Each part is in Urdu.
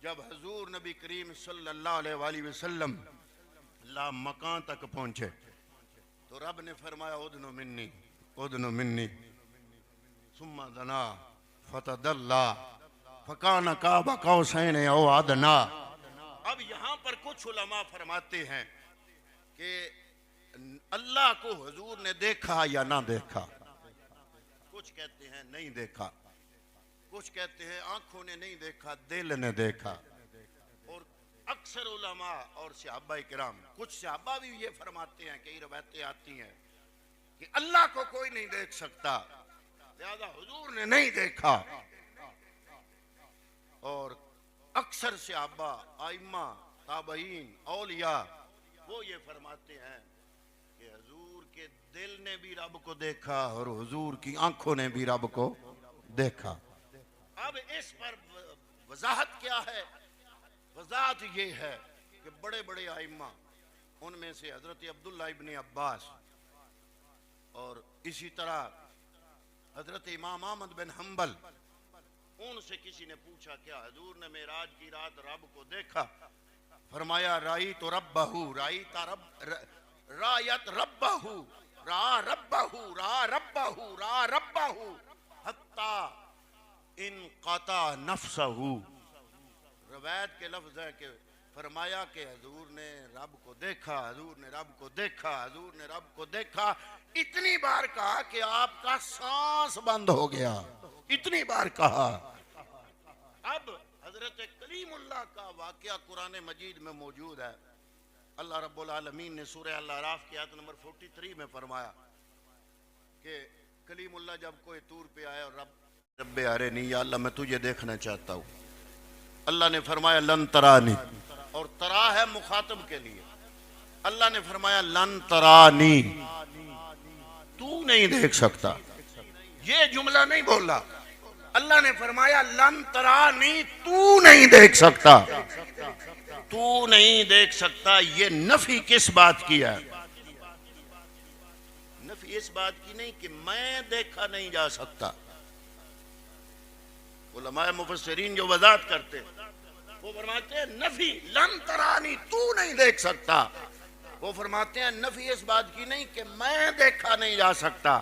جب حضور نبی کریم صلی اللہ علیہ وآلہ وسلم لا مکان تک پہنچے تو رب نے فرمایا ادنو منی ثم دنا فتدلا فکان قاب قوسین او ادنا۔ اب یہاں پر کچھ علماء فرماتے ہیں کہ اللہ کو حضور نے دیکھا یا نہ دیکھا، کچھ کہتے ہیں نہیں دیکھا، کچھ کہتے ہیں آنکھوں نے نہیں دیکھا دل نے دیکھا، اور اکثر علماء اور صحابہ کرام، کچھ صحابہ بھی یہ فرماتے ہیں، کئی روایتیں آتی ہیں کہ اللہ کو کوئی نہیں دیکھ سکتا، لہذا حضور نے نہیں دیکھا۔ اور اکثر صحابہ، ائمہ، تابعین، اولیاء وہ یہ فرماتے ہیں کہ حضور کے دل نے بھی رب کو دیکھا اور حضور کی آنکھوں نے بھی رب کو دیکھا۔ اب اس پر وضاحت کیا ہے؟ وضاحت یہ ہے کہ بڑے بڑے ائمہ، ان میں سے حضرت عبداللہ ابن عباس اور اسی طرح حضرت امام احمد بن حنبل، ان سے کسی نے پوچھا کیا حضور نے معراج کی رات رب کو دیکھا؟ فرمایا رأیت ربہ، رأیت ربہ، را ربہ حتی انقطع نفسہ۔ روایت کے لفظ ہے کہ فرمایا کہ حضور نے رب کو دیکھا، حضور نے رب کو دیکھا، حضور نے رب کو دیکھا، اتنی بار کہا کہ آپ کا سانس بند ہو گیا، اتنی بار کہا۔ اب حضرت کلیم اللہ کا واقعہ قرآن مجید میں موجود ہے۔ اللہ رب العالمین نے سورہ الاعراف کی آیت نمبر 43 میں فرمایا کہ کلیم اللہ جب کوئی طور پہ آیا اور رب ارنی، یا اللہ میں تجھے دیکھنا چاہتا ہوں، اللہ نے فرمایا لن ترانی، اور ترا ہے مخاطب کے لیے، اللہ نے فرمایا لن ترانی، تو نہیں دیکھ سکتا۔ یہ جملہ نہیں بولا، اللہ نے فرمایا لن ترانی، تو نہیں دیکھ سکتا، تو نہیں دیکھ سکتا۔ یہ نفی کس بات کی ہے؟ نفی اس بات کی نہیں کہ میں دیکھا نہیں جا سکتا۔ علماء مفسرین جو وضاحت کرتے ہیں وہ فرماتے ہیں نفی لن ترانی، تو نہیں دیکھ سکتا، وہ فرماتے ہیں نفی اس بات کی نہیں کہ میں دیکھا نہیں جا سکتا،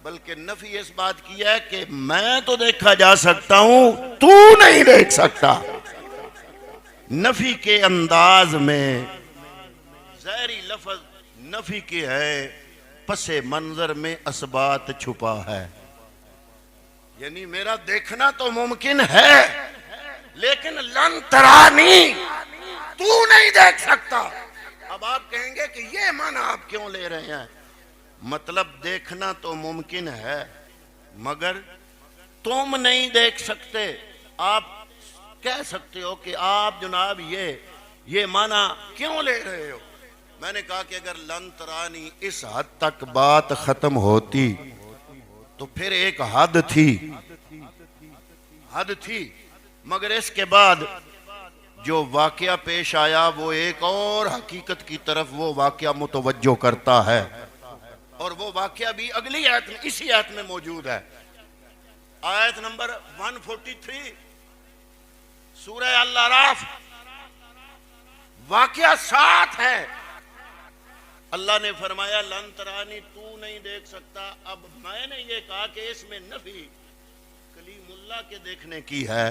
بلکہ نفی اس بات کی ہے کہ میں تو دیکھا جا سکتا ہوں، تو نہیں دیکھ سکتا۔ نفی کے انداز میں ظاہری لفظ نفی کے ہے، پس منظر میں اثبات چھپا ہے، یعنی میرا دیکھنا تو ممکن ہے لیکن لن ترانی، تو نہیں دیکھ سکتا۔ اب آپ کہیں گے کہ یہ معنی آپ کیوں لے رہے ہیں؟ مطلب دیکھنا تو ممکن ہے مگر تم نہیں دیکھ سکتے۔ آپ کہہ سکتے ہو کہ آپ جناب یہ معنی کیوں لے رہے ہو؟ میں نے کہا کہ اگر لن ترانی اس حد تک بات ختم ہوتی تو پھر ایک حد تھی، مگر اس کے بعد جو واقعہ پیش آیا وہ ایک اور حقیقت کی طرف وہ واقعہ متوجہ کرتا ہے، اور وہ واقعہ بھی اگلی آیت میں، اسی آیت میں موجود ہے۔ آیت نمبر 143 سورہ الاعراف، واقعہ ساتھ ہے۔ اللہ نے فرمایا لن ترانی، تو نہیں دیکھ سکتا۔ اب میں نے یہ کہا کہ اس میں نفی کلیم اللہ کے دیکھنے کی ہے،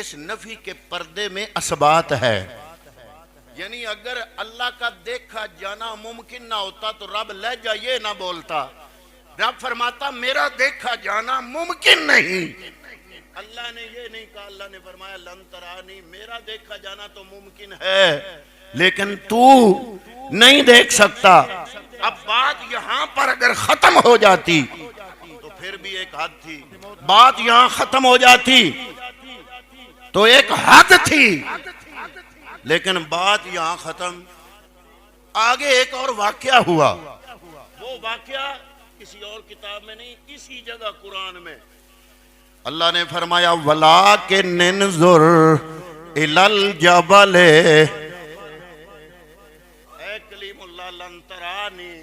اس نفی کے پردے میں اثبات ہے، یعنی اگر اللہ کا دیکھا جانا ممکن نہ ہوتا تو رب لہجہ یہ نہ بولتا، رب فرماتا میرا دیکھا جانا ممکن نہیں۔ اللہ نے یہ نہیں کہا، اللہ نے فرمایا لن ترانی، میرا دیکھا جانا تو ممکن ہے لیکن تو نہیں دیکھ سکتا۔ اب بات یہاں پر اگر ختم ہو جاتی تو پھر بھی ایک حد تھی، بات یہاں ختم ہو جاتی تو ایک حد تھی، لیکن بات یہاں ختم، آگے ایک اور واقعہ ہوا۔ وہ واقعہ کسی اور کتاب میں نہیں، اسی جگہ قرآن میں اللہ نے فرمایا وَلَٰكِنْ انظُرْ إِلَى الْجَبَلِ، اے کلیم اللہ لن ترانی،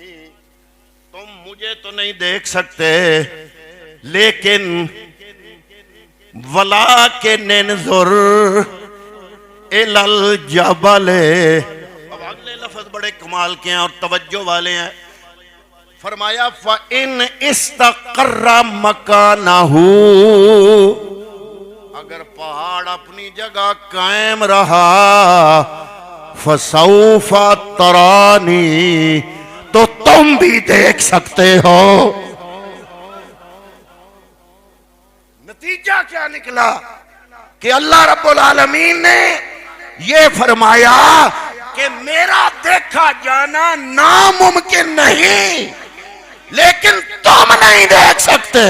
تم مجھے تو نہیں دیکھ سکتے لیکن وَلَٰكِنْ انظُرْ الل جبل. اب اگلے لفظ بڑے کمال کے ہیں اور توجہ والے ہیں. فرمایا فَإِنْ اسْتَقَرَّ مَكَانَهُ، اگر پہاڑ اپنی جگہ قائم رہا، فَسَوْفَ تَرَانِي، تو تم بھی دیکھ سکتے ہو. نتیجہ کیا نکلا کہ اللہ رب العالمین نے یہ فرمایا کہ میرا دیکھا جانا ناممکن نہیں، لیکن تم نہیں دیکھ سکتے.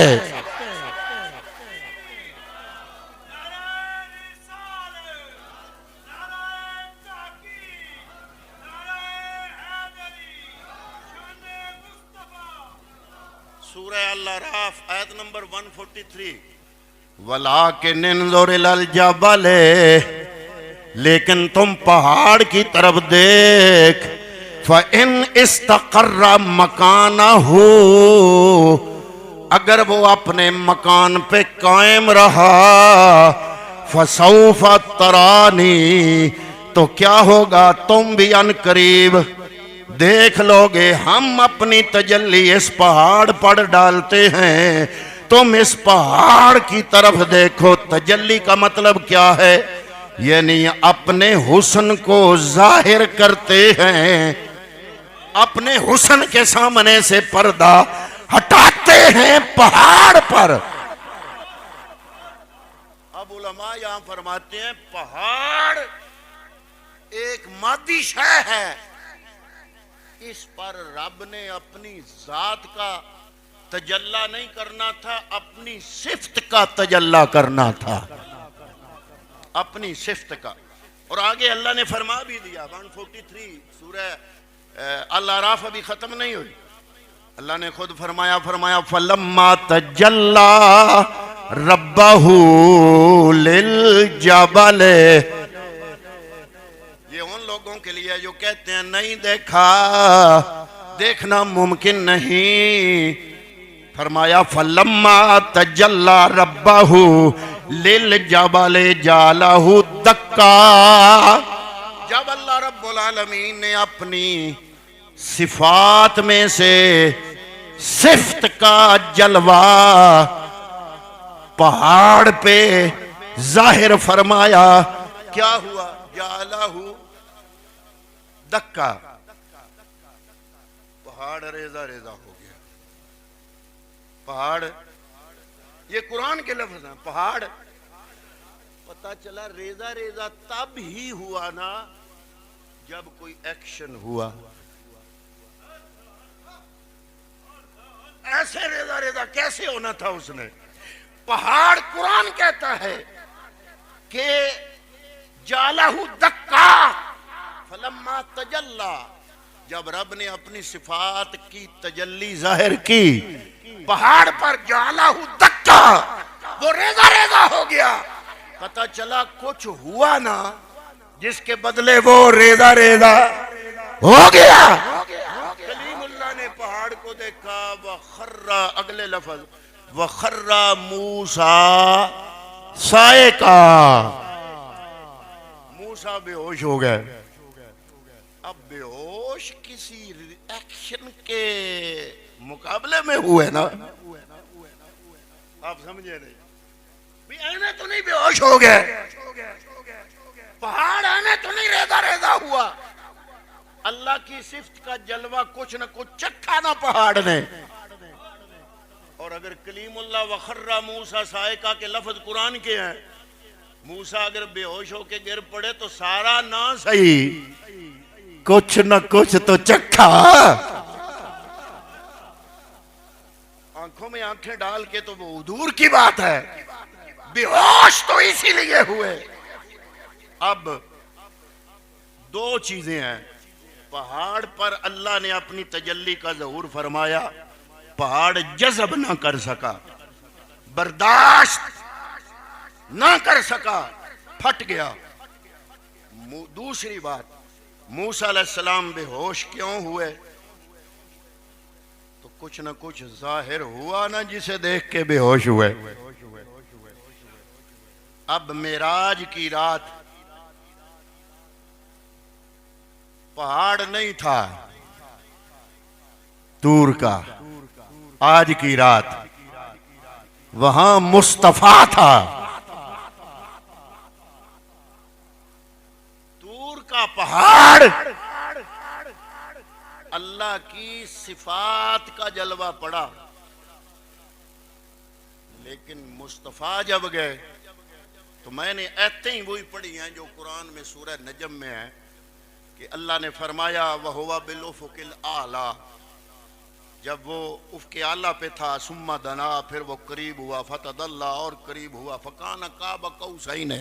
سورہ الاعراف آیت نمبر 143. وَلَٰكِنِ انظُرْ إِلَى الْجَبَلِ، لیکن تم پہاڑ کی طرف دیکھ. فَإِنْ اسْتَقَرَّ مَكَانَهُ، اگر وہ اپنے مکان پہ قائم رہا، فَسَوْفَ تَرَانِي، تو کیا ہوگا، تم بھی ان قریب دیکھ لو گے. ہم اپنی تجلی اس پہاڑ پر ڈالتے ہیں، تم اس پہاڑ کی طرف دیکھو. تجلی کا مطلب کیا ہے؟ یعنی اپنے حسن کو ظاہر کرتے ہیں، اپنے حسن کے سامنے سے پردہ ہٹاتے ہیں پہاڑ پر. اب علماء یہاں فرماتے ہیں پہاڑ ایک مادی شے ہے، اس پر رب نے اپنی ذات کا تجلی نہیں کرنا تھا، اپنی صفت کا تجلی کرنا تھا، اپنی صفت کا. اور آگے اللہ نے فرما بھی دیا 143 سورہ الاعراف ابھی ختم نہیں ہوئی. اللہ نے خود فرمایا فَلَمَّا تَجَلَّى رَبَّهُ لِلْجَبَلِ. یہ ان لوگوں کے لیے جو کہتے ہیں نہیں دیکھا، دیکھنا ممکن نہیں. فرمایا فَلَمَّا تَجَلَّى رَبَّهُ لِلْجَبَلِ جَعَلَهُ دَكًّا. جب اللہ رب العالمین نے اپنی صفات میں سے صفت کا جلوہ پہاڑ پہ ظاہر فرمایا، کیا ہوا؟ جعلہ دکا، پہاڑ ریزہ ریزہ ہو گیا. پہاڑ، یہ قرآن کے لفظ ہیں. پہاڑ پتہ چلا ریزہ ریزہ تب ہی ہوا نا جب کوئی ایکشن ہوا. ایسے ریزہ ریزہ کیسے ہونا تھا اس نے؟ پہاڑ قرآن کہتا ہے کہ جعلہ دکا فلما تجلی، جب رب نے اپنی صفات کی تجلی ظاہر کی پہاڑ پر، جعلہ دکا، وہ ریزہ ریزہ ہو گیا. پتہ چلا کچھ ہوا نا جس کے بدلے وہ ریزہ ریزہ ہو گیا. کلیم اللہ نے پہاڑ کو دیکھا، وَخَرَّ، اگلے لفظ وَخَرَّ مُوسَىٰ صَعِقًا، موسیٰ بے ہوش ہو گئے. اب بے ہوش کسی ایکشن کے مقابلے میں ہوئے نا. آپ سمجھے نہیں؟ بھی اینے تو نہیں بے ہوش ہو گئے، پہاڑ اینے تو نہیں ریزہ ریزہ ہوا. اللہ کی صفت کا جلوہ کچھ نہ کچھ چکھا نا پہاڑ نے. اور اگر کلیم اللہ وَخَرَّ مُوسَىٰ صَعِقًا کے لفظ قرآن کے ہیں، موسیٰ اگر بے ہوش ہو کے گر پڑے تو سارا نہ صحیح، کچھ نہ کچھ تو چکھا. آنکھوں میں آنکھیں ڈال کے تو وہ دور کی بات ہے، بے ہوش تو اسی لیے ہوئے. اب دو چیزیں ہیں. پہاڑ پر اللہ نے اپنی تجلی کا ظہور فرمایا، پہاڑ جذب نہ کر سکا، برداشت نہ کر سکا، پھٹ گیا. دوسری بات، موسیٰ علیہ السلام بے ہوش کیوں ہوئے؟ تو کچھ نہ کچھ ظاہر ہوا نا جسے دیکھ کے بے ہوش ہوئے. اب معراج کی رات پہاڑ نہیں تھا طور کا آج کی رات، وہاں مصطفیٰ تھا۔ طور کا پہاڑ اللہ کی صفات کا جلوہ پڑا، لیکن مصطفیٰ جب گئے تو میں نے ایتیں ہی وہی پڑھی ہیں جو قرآن میں سورہ نجم میں ہے کہ اللہ نے فرمایا وَهُوَ بِالْأُفُقِ الْأَعْلَى، جب وہ افق اعلیٰ پہ تھا، ثم دنا، پھر وہ قریب ہوا، فتدلی، اور قریب ہوا، فکان قاب قوسین،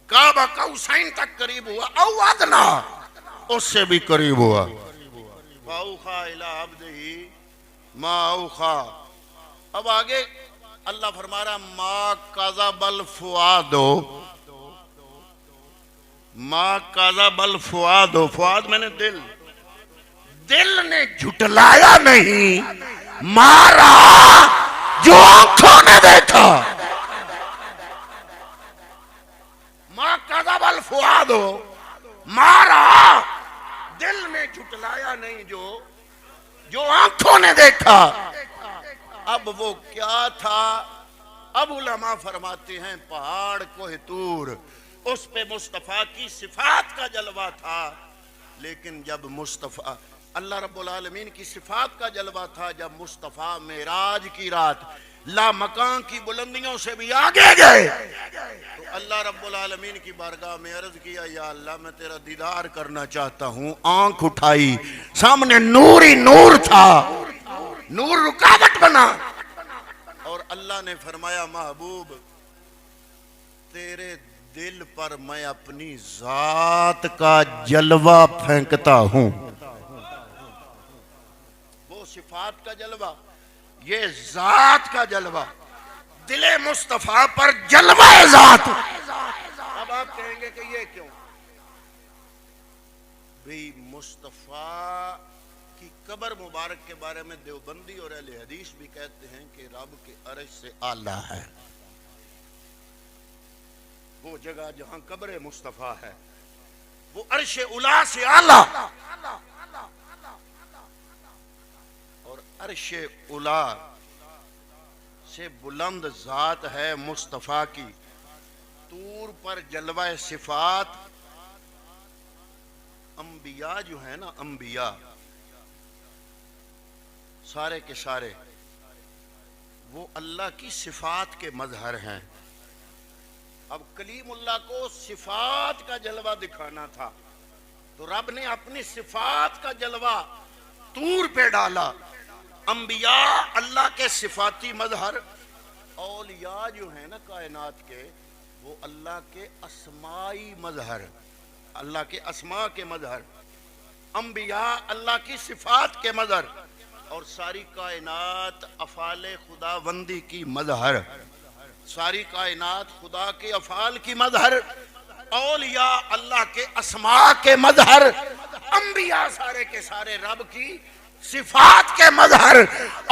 قاب قوسین تک قریب ہوا، او ادنا، اس سے بھی قریب ہوا، فاوحی الی عبدہ ما اوحی۔ اب آگے اللہ فرما رہا ما کذب الفؤاد، ما کذب الفؤاد، فؤاد میں نے دل نے جھٹلایا نہیں، مارا جو آنکھوں نے دیکھا۔ ما کذب الفؤاد، مارا دل نے جھٹلایا نہیں جو آنکھوں نے دیکھا۔ اب وہ کیا تھا؟ اب علماء فرماتے ہیں پہاڑ کوہ طور، اس پہ مصطفیٰ کی صفات کا جلوہ تھا، لیکن جب مصطفیٰ اللہ رب العالمین کی صفات کا جلوہ تھا، جب مصطفیٰ معراج کی رات لامکان کی بلندیوں سے بھی آگے گئے تو اللہ رب العالمین کی بارگاہ میں عرض کیا یا اللہ میں تیرا دیدار کرنا چاہتا ہوں۔ آنکھ اٹھائی، سامنے نور ہی نور تھا، نور رکاوٹ بنا، اور اللہ نے فرمایا محبوب تیرے دل پر میں اپنی ذات کا جلوہ پھینکتا ہوں۔ وہ صفات کا جلوہ، یہ ذات کا جلوہ، دل مصطفیٰ پر جلوہ ذات۔ اب آپ کہیں گے کہ یہ کیوں؟ بھی مصطفیٰ کی قبر مبارک کے بارے میں دیوبندی اور اہل حدیث بھی کہتے ہیں کہ رب کے عرش سے اعلیٰ ہے، وہ جگہ جہاں قبر مصطفیٰ ہے وہ عرش اولیٰ سے اعلیٰ، اور عرش اولیٰ سے بلند ذات ہے مصطفیٰ کی۔ طور پر جلوہ صفات، انبیاء جو ہیں نا، انبیاء سارے کے سارے وہ اللہ کی صفات کے مظہر ہیں۔ اب کلیم اللہ کو صفات کا جلوہ دکھانا تھا تو رب نے اپنی صفات کا جلوہ طور پہ ڈالا۔ انبیاء اللہ کے صفاتی مظہر، اولیاء جو ہیں نا کائنات کے وہ اللہ کے اسمائی مظہر، اللہ کے اسماء کے مظہر۔ انبیاء اللہ کی صفات کے مظہر، اور ساری کائنات افعال خداوندی کی مظہر، ساری کائنات خدا کے افعال کی مظہر۔ اولیاء اللہ کے اسماء کے مظہر، انبیاء سارے کے سارے رب کی صفات کے مظہر،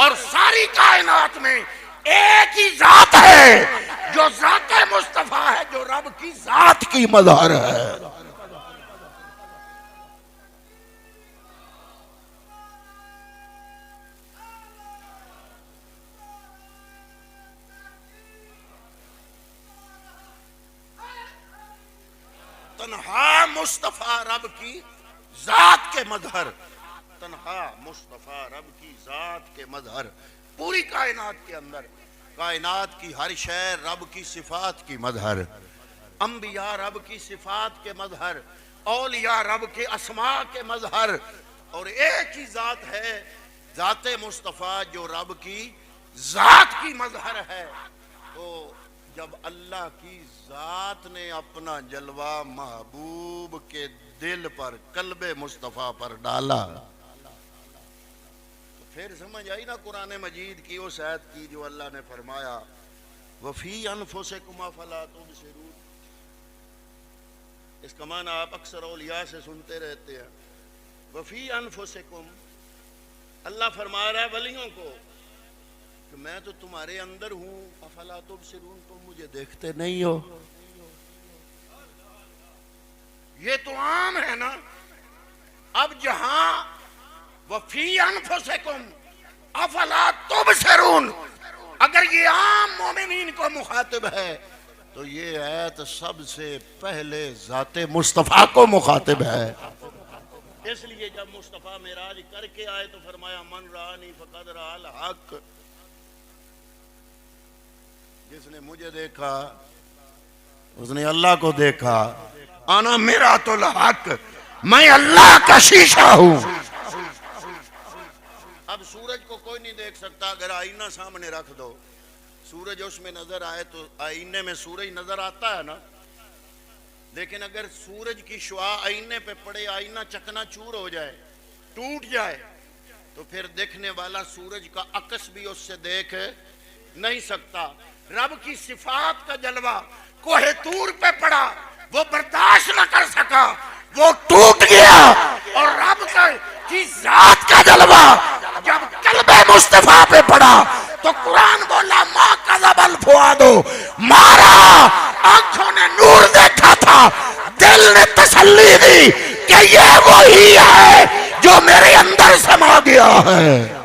اور ساری کائنات میں ایک ہی ذات ہے جو ذات مصطفیٰ ہے، جو رب کی ذات کی مظہر ہے۔ تنہا مصطفیٰ رب کی ذات کے مظہر، تنہا مصطفیٰ رب کی ذات کے مظہر۔ پوری کائنات کے اندر کائنات کی ہر شے رب کی صفات کی مظہر، انبیاء رب کی صفات کے مظہر، اولیاء رب کے اسماء کے مظہر، اور ایک ہی ذات ہے ذات مصطفیٰ جو رب کی ذات کی مظہر ہے۔ تو جب اللہ کی ذات نے اپنا جلوہ محبوب کے دل پر، قلب مصطفیٰ پر ڈالا تو پھر سمجھ آئی نا قرآن مجید کی اس آیت کی جو اللہ نے فرمایا وَفِي أَنفُسِكُمْ أَفَلَا تُبْصِرُونَ۔ اس کا معنی آپ اکثر اولیاء سے سنتے رہتے ہیں، وَفِي أَنفُسِكُمْ، اللہ فرما رہا ہے ولیوں کو کہ میں تو تمہارے اندر ہوں، افلا تبصرون، تم مجھے دیکھتے نہیں ہو۔ یہ تو عام ہے نا، اب جہاں وفی انفسکم افلا تبصرون، اگر یہ عام مومنین کو مخاطب ہے تو یہ آیت سب سے پہلے ذات مصطفیٰ کو مخاطب ہے۔ اس لیے جب مصطفیٰ معراج کر کے آئے تو فرمایا من رآنی فقد رأى الحق، جس نے مجھے دیکھا اس نے اللہ کو دیکھا۔ انا میرات الحق، میں اللہ کا شیشہ ہوں۔ اب سورج کو کوئی نہیں دیکھ سکتا، اگر آئینہ سامنے رکھ دو سورج اس میں نظر آئے تو آئینے میں سورج نظر آتا ہے نا، لیکن اگر سورج کی شعاع آئینے پہ پڑے، آئینہ چکنا چور ہو جائے، ٹوٹ جائے، تو پھر دیکھنے والا سورج کا عکس بھی اس سے دیکھ نہیں سکتا۔ رب کی صفات کا جلوہ کوہ طور پہ پڑا، وہ برداشت نہ کر سکا، وہ ٹوٹ گیا، اور رب کی ذات کا جلوہ جب قلب مصطفیٰ پہ پڑا تو قرآن بولا ما کذب الفؤاد، مارا آنکھوں نے نور دیکھا تھا، دل نے تسلی دی کہ یہ وہی ہے جو میرے اندر سما گیا ہے۔